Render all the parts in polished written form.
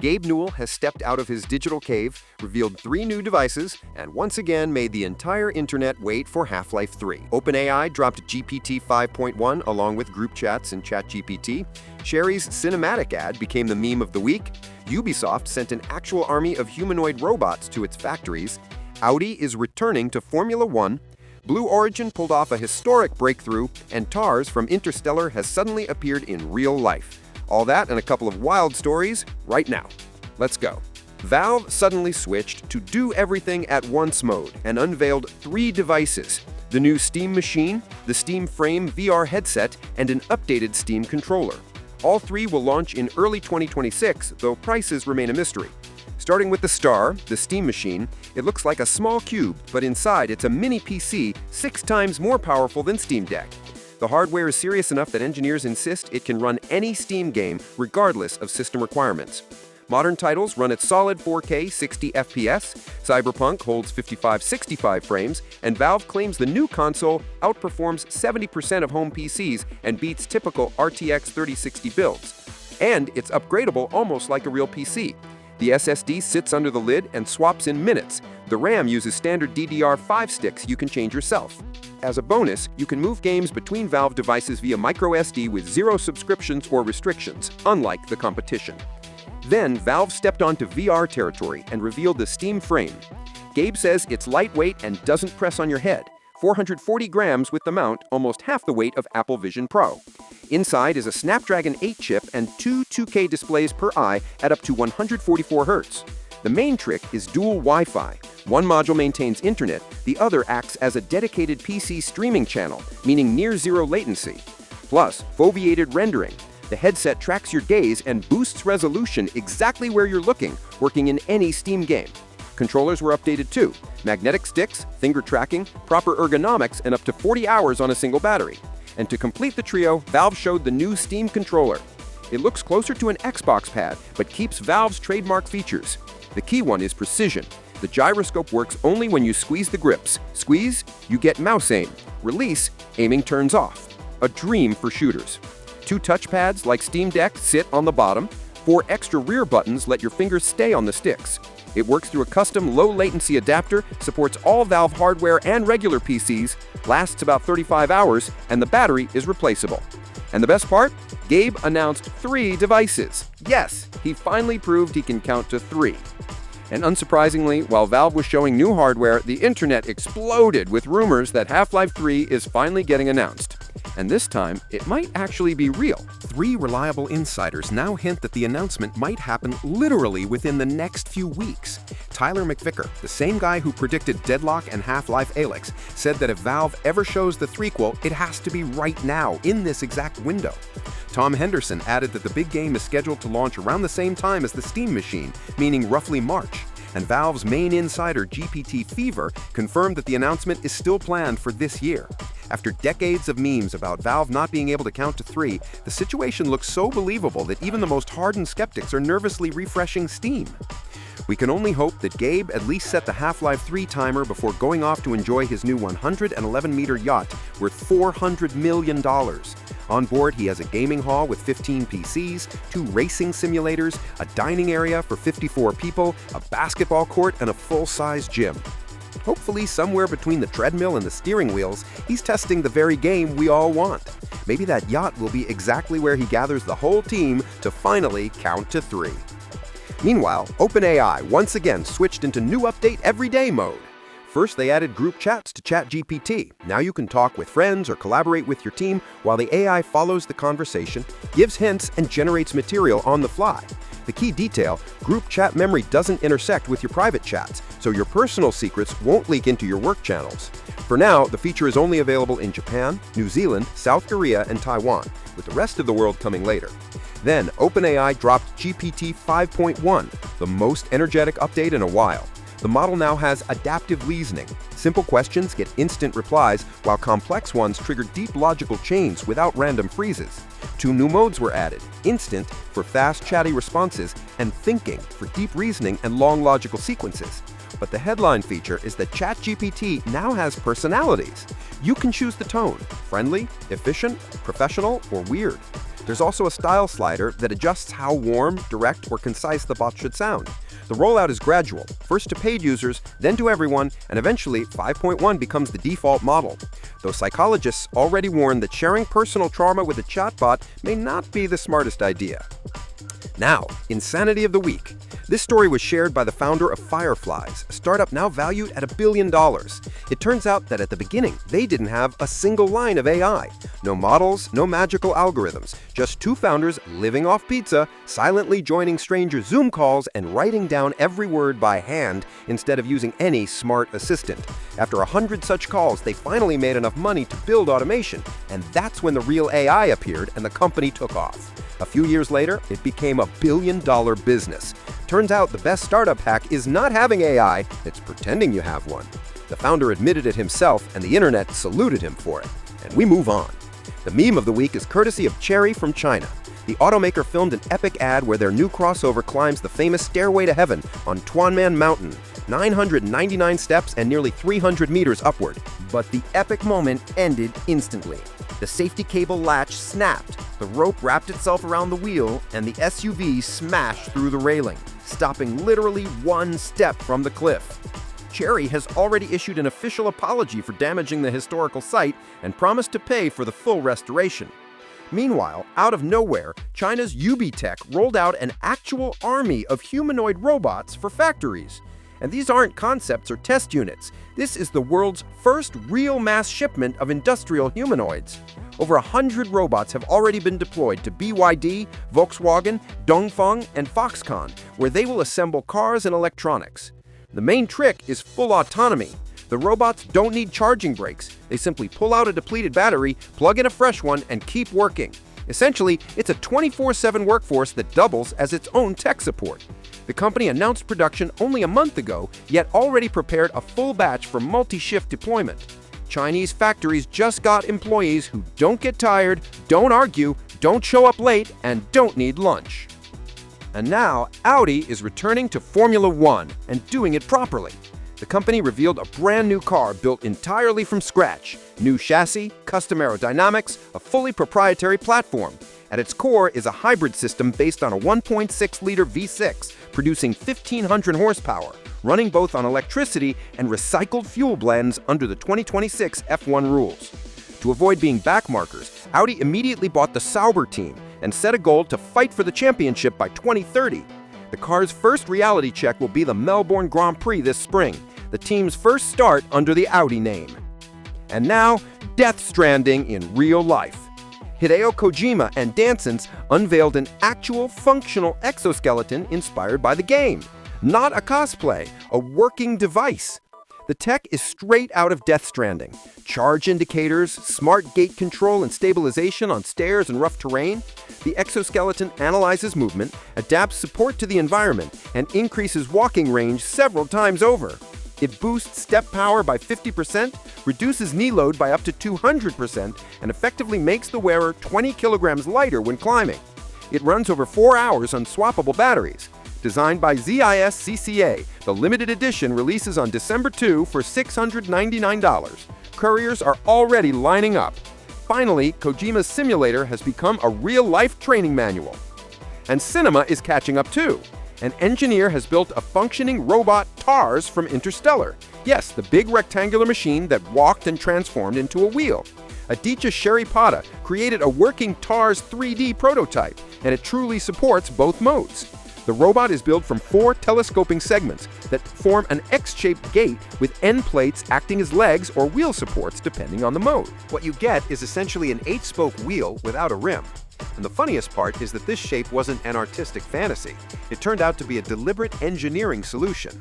Gabe Newell has stepped out of his digital cave, revealed 3 new devices, and once again made the entire internet wait for Half-Life 3. OpenAI dropped GPT 5.1 along with group chats in ChatGPT. Sherry's cinematic ad became the meme of the week. Ubisoft sent an actual army of humanoid robots to its factories. Audi is returning to Formula One. Blue Origin pulled off a historic breakthrough, and TARS from Interstellar has suddenly appeared in real life. All that and a couple of wild stories right now. Let's go. Valve suddenly switched to do everything at once mode and unveiled 3 devices: the new Steam Machine, the Steam Frame VR headset, and an updated Steam controller. All 3 will launch in early 2026, though prices remain a mystery. Starting with the Star, the Steam Machine, it looks like a small cube, but inside it's a mini PC 6 times more powerful than Steam Deck. The hardware is serious enough that engineers insist it can run any Steam game, regardless of system requirements. Modern titles run at solid 4K 60 FPS, Cyberpunk holds 55-65 frames, and Valve claims the new console outperforms 70% of home PCs and beats typical RTX 3060 builds. And it's upgradable almost like a real PC. The SSD sits under the lid and swaps in minutes. The RAM uses standard DDR5 sticks you can change yourself. As a bonus, you can move games between Valve devices via microSD with 0 subscriptions or restrictions, unlike the competition. Then, Valve stepped onto VR territory and revealed the Steam Frame. Gabe says it's lightweight and doesn't press on your head. 440 grams with the mount, almost half the weight of Apple Vision Pro. Inside is a Snapdragon 8 chip and 2 2K displays per eye at up to 144 Hz. The main trick is dual Wi-Fi. One module maintains internet, the other acts as a dedicated PC streaming channel, meaning near-zero latency. Plus, foveated rendering. The headset tracks your gaze and boosts resolution exactly where you're looking, working in any Steam game. Controllers were updated too. Magnetic sticks, finger tracking, proper ergonomics, and up to 40 hours on a single battery. And to complete the trio, Valve showed the new Steam controller. It looks closer to an Xbox pad, but keeps Valve's trademark features. The key one is precision. The gyroscope works only when you squeeze the grips. Squeeze, you get mouse aim. Release, aiming turns off. A dream for shooters. 2 touchpads like Steam Deck sit on the bottom. 4 extra rear buttons let your fingers stay on the sticks. It works through a custom low-latency adapter, supports all Valve hardware and regular PCs, lasts about 35 hours, and the battery is replaceable. And the best part? Gabe announced 3 devices. Yes, he finally proved he can count to 3. And unsurprisingly, while Valve was showing new hardware, the internet exploded with rumors that Half-Life 3 is finally getting announced. And this time, it might actually be real. 3 reliable insiders now hint that the announcement might happen literally within the next few weeks. Tyler McVicker, the same guy who predicted Deadlock and Half-Life Alyx, said that if Valve ever shows the threequel, it has to be right now, in this exact window. Tom Henderson added that the big game is scheduled to launch around the same time as the Steam Machine, meaning roughly March. And Valve's main insider, GPT Fever, confirmed that the announcement is still planned for this year. After decades of memes about Valve not being able to count to 3, the situation looks so believable that even the most hardened skeptics are nervously refreshing Steam. We can only hope that Gabe at least set the Half-Life 3 timer before going off to enjoy his new 111-meter yacht worth $400 million. On board, he has a gaming hall with 15 PCs, 2 racing simulators, a dining area for 54 people, a basketball court, and a full-size gym. Hopefully, somewhere between the treadmill and the steering wheels, he's testing the very game we all want. Maybe that yacht will be exactly where he gathers the whole team to finally count to 3. Meanwhile, OpenAI once again switched into new update everyday mode. First, they added group chats to ChatGPT. Now you can talk with friends or collaborate with your team while the AI follows the conversation, gives hints, and generates material on the fly. The key detail, group chat memory doesn't intersect with your private chats, so your personal secrets won't leak into your work channels. For now, the feature is only available in Japan, New Zealand, South Korea, and Taiwan, with the rest of the world coming later. Then, OpenAI dropped GPT 5.1, the most energetic update in a while. The model now has adaptive reasoning. Simple questions get instant replies, while complex ones trigger deep logical chains without random freezes. 2 new modes were added: Instant for fast, chatty responses, and Thinking for deep reasoning and long logical sequences. But the headline feature is that ChatGPT now has personalities. You can choose the tone: friendly, efficient, professional, or weird. There's also a style slider that adjusts how warm, direct, or concise the bot should sound. The rollout is gradual, first to paid users, then to everyone, and eventually 5.1 becomes the default model. Though psychologists already warn that sharing personal trauma with a chatbot may not be the smartest idea. Now, Insanity of the Week. This story was shared by the founder of Fireflies, a startup now valued at $1 billion. It turns out that at the beginning, they didn't have a single line of AI. No models, no magical algorithms, just two founders living off pizza, silently joining stranger Zoom calls and writing down every word by hand instead of using any smart assistant. After 100 such calls, they finally made enough money to build automation, and that's when the real AI appeared and the company took off. A few years later, it became a billion-dollar business. Turns out the best startup hack is not having AI, it's pretending you have one. The founder admitted it himself, and the internet saluted him for it. And we move on. The meme of the week is courtesy of Cherry from China. The automaker filmed an epic ad where their new crossover climbs the famous Stairway to Heaven on Tuanman Mountain, 999 steps and nearly 300 meters upward. But the epic moment ended instantly. The safety cable latch snapped, the rope wrapped itself around the wheel, and the SUV smashed through the railing, stopping literally one step from the cliff. Cherry has already issued an official apology for damaging the historical site and promised to pay for the full restoration. Meanwhile, out of nowhere, China's Ubtech rolled out an actual army of humanoid robots for factories. And these aren't concepts or test units. This is the world's first real mass shipment of industrial humanoids. Over 100 robots have already been deployed to BYD, Volkswagen, Dongfeng, and Foxconn, where they will assemble cars and electronics. The main trick is full autonomy. The robots don't need charging brakes. They simply pull out a depleted battery, plug in a fresh one, and keep working. Essentially, it's a 24/7 workforce that doubles as its own tech support. The company announced production only a month ago, yet already prepared a full batch for multi-shift deployment. Chinese factories just got employees who don't get tired, don't argue, don't show up late, and don't need lunch. And now, Audi is returning to Formula One and doing it properly. The company revealed a brand new car built entirely from scratch. New chassis, custom aerodynamics, a fully proprietary platform. At its core is a hybrid system based on a 1.6-liter V6, producing 1,500 horsepower, running both on electricity and recycled fuel blends under the 2026 F1 rules. To avoid being backmarkers, Audi immediately bought the Sauber team and set a goal to fight for the championship by 2030. The car's first reality check will be the Melbourne Grand Prix this spring, the team's first start under the Audi name. And now, Death Stranding in real life. Hideo Kojima and Danson's unveiled an actual functional exoskeleton inspired by the game. Not a cosplay, a working device. The tech is straight out of Death Stranding. Charge indicators, smart gate control and stabilization on stairs and rough terrain. The exoskeleton analyzes movement, adapts support to the environment, and increases walking range several times over. It boosts step power by 50%, reduces knee load by up to 200%, and effectively makes the wearer 20 kilograms lighter when climbing. It runs over 4 hours on swappable batteries. Designed by ZIS-CCA, the limited edition releases on December 2 for $699. Couriers are already lining up. Finally, Kojima's simulator has become a real-life training manual. And cinema is catching up too. An engineer has built a functioning robot TARS from Interstellar. Yes, the big rectangular machine that walked and transformed into a wheel. Aditya Sheripata created a working TARS 3D prototype, and it truly supports both modes. The robot is built from 4 telescoping segments that form an X-shaped gate with end plates acting as legs or wheel supports depending on the mode. What you get is essentially an 8-spoke wheel without a rim. And the funniest part is that this shape wasn't an artistic fantasy. It turned out to be a deliberate engineering solution.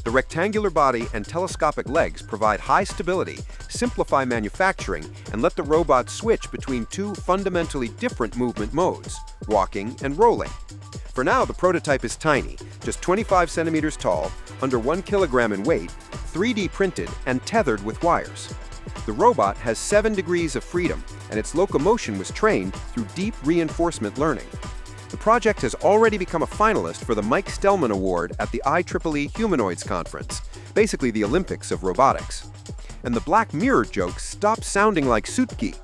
The rectangular body and telescopic legs provide high stability, simplify manufacturing, and let the robot switch between 2 fundamentally different movement modes, walking and rolling. For now, the prototype is tiny, just 25 centimeters tall, under 1 kilogram in weight, 3D printed, and tethered with wires. The robot has 7 degrees of freedom, and its locomotion was trained through deep reinforcement learning. The project has already become a finalist for the Mike Stellman Award at the IEEE Humanoids Conference, basically the Olympics of robotics. And the Black Mirror jokes stop sounding like Suitki.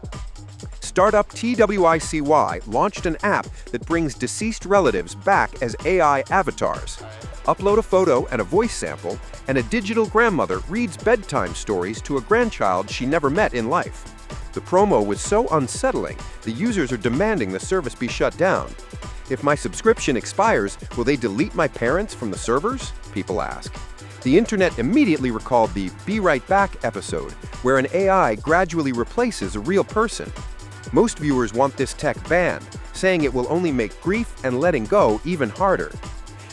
startup TWICY launched an app that brings deceased relatives back as AI avatars. Upload a photo and a voice sample, and a digital grandmother reads bedtime stories to a grandchild she never met in life. The promo was so unsettling, the users are demanding the service be shut down. If my subscription expires, will they delete my parents from the servers? People ask. The internet immediately recalled the Be Right Back episode, where an AI gradually replaces a real person. Most viewers want this tech banned, saying it will only make grief and letting go even harder.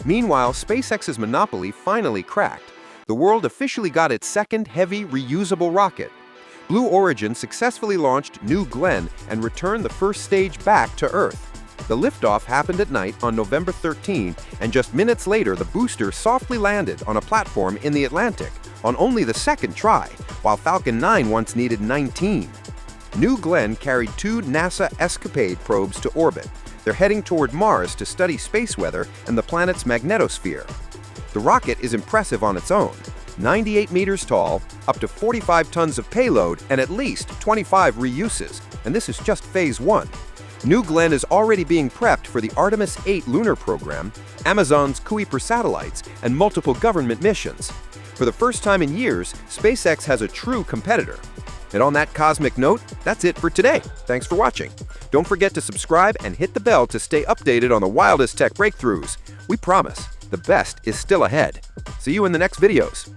Meanwhile, SpaceX's monopoly finally cracked. The world officially got its second heavy, reusable rocket. Blue Origin successfully launched New Glenn and returned the first stage back to Earth. The liftoff happened at night on November 13, and just minutes later, the booster softly landed on a platform in the Atlantic on only the second try, while Falcon 9 once needed 19. New Glenn carried 2 NASA Escapade probes to orbit. They're heading toward Mars to study space weather and the planet's magnetosphere. The rocket is impressive on its own. 98 meters tall, up to 45 tons of payload, and at least 25 reuses. And this is just Phase 1. New Glenn is already being prepped for the Artemis 8 lunar program, Amazon's Kuiper satellites, and multiple government missions. For the first time in years, SpaceX has a true competitor. And on that cosmic note, that's it for today. Thanks for watching. Don't forget to subscribe and hit the bell to stay updated on the wildest tech breakthroughs. We promise, the best is still ahead. See you in the next videos.